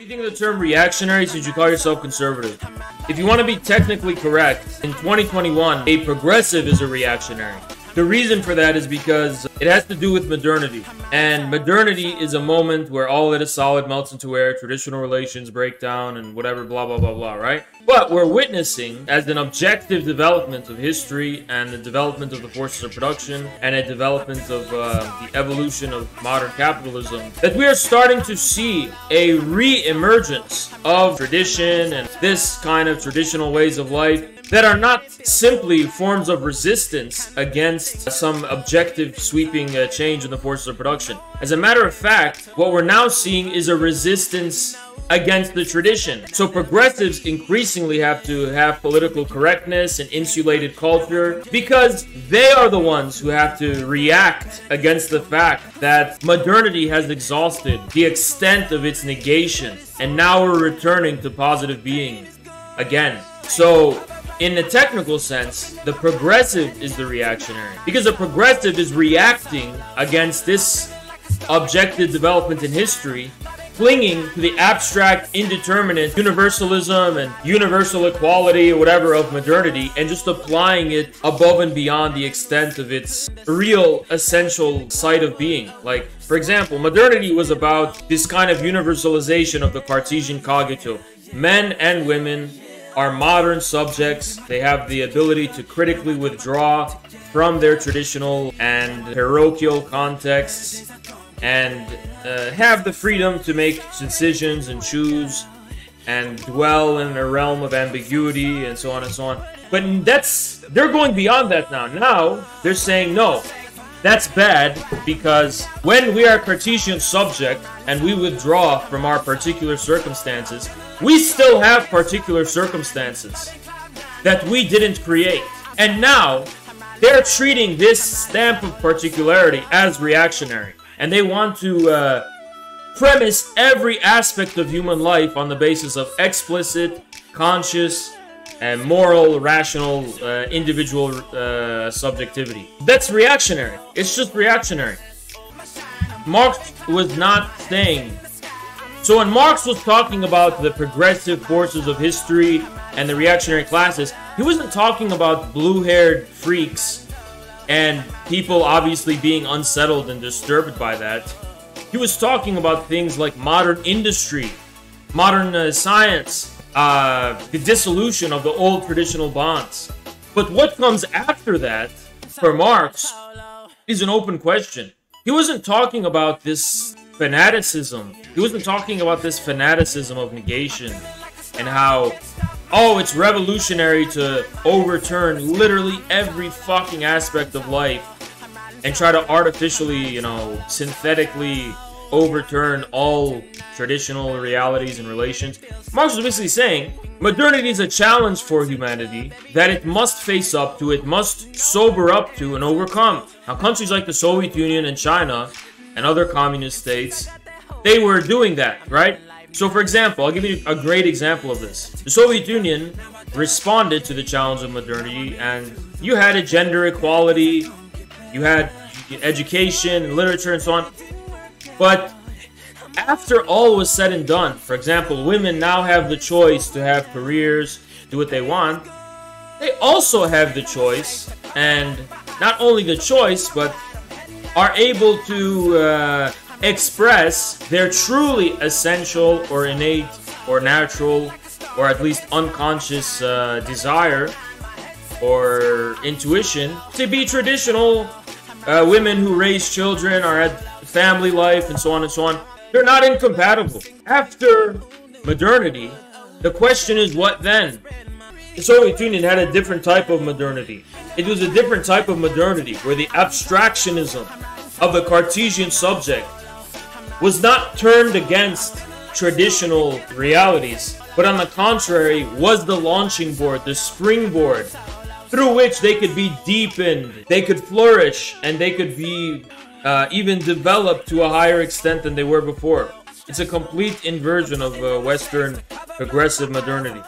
If you think of the term reactionary, should you call yourself conservative? If you want to be technically correct, in 2021, a progressive is a reactionary. The reason for that is because it has to do with modernity. And modernity is a moment where all that is solid melts into air, traditional relations break down, and whatever, blah, blah, blah, blah, right? But we're witnessing, as an objective development of history and the development of the forces of production and a development of the evolution of modern capitalism, that we are starting to see a re-emergence of tradition and this kind of traditional ways of life that are not simply forms of resistance against some objective sweeping change in the forces of production. As a matter of fact, what we're now seeing is a resistance against the tradition. So progressives increasingly have to have political correctness and insulated culture because they are the ones who have to react against the fact that modernity has exhausted the extent of its negation, and now we're returning to positive being again. So in the technical sense, the progressive is the reactionary, because the progressive is reacting against this objective development in history, clinging to the abstract, indeterminate universalism and universal equality or whatever of modernity, and just applying it above and beyond the extent of its real essential site of being. Like, for example, modernity was about this kind of universalization of the Cartesian cogito. Men and women are modern subjects. They have the ability to critically withdraw from their traditional and parochial contexts and have the freedom to make decisions and choose and dwell in a realm of ambiguity and so on and so on. But they're going beyond that now. Now they're saying no. That's bad, because when we are Cartesian subject and we withdraw from our particular circumstances, we still have particular circumstances that we didn't create. And now they're treating this stamp of particularity as reactionary. And they want to premise every aspect of human life on the basis of explicit, conscious, and moral, rational, individual subjectivity. That's reactionary. It's just reactionary. Marx was not saying. So when Marx was talking about the progressive forces of history and the reactionary classes, he wasn't talking about blue-haired freaks and people obviously being unsettled and disturbed by that. He was talking about things like modern industry, modern science, the dissolution of the old traditional bonds. But what comes after that, for Marx, is an open question. He wasn't talking about this fanaticism. He wasn't talking about this fanaticism of negation and how, oh, it's revolutionary to overturn literally every fucking aspect of life and try to artificially, synthetically overturn all traditional realities and relations. Marx was basically saying modernity is a challenge for humanity that it must face up to, it must sober up to and overcome. Now, countries like the Soviet Union and China and other communist states, they were doing that, right? So, for example, I'll give you a great example of this. The Soviet Union responded to the challenge of modernity, and you had a gender equality, you had education and literature and so on. But after all was said and done, for example, women now have the choice to have careers, do what they want. They also have the choice, and not only the choice, but are able to express their truly essential or innate or natural or at least unconscious desire or intuition to be traditional women who raise children, are at family life, and so on and so on. They're not incompatible. After modernity, the question is, what then? The Soviet Union had a different type of modernity. It was a different type of modernity where the abstractionism of the Cartesian subject was not turned against traditional realities, but on the contrary was the launching board, the springboard, through which they could be deepened, they could flourish, and they could be even developed to a higher extent than they were before. It's a complete inversion of Western progressive modernity.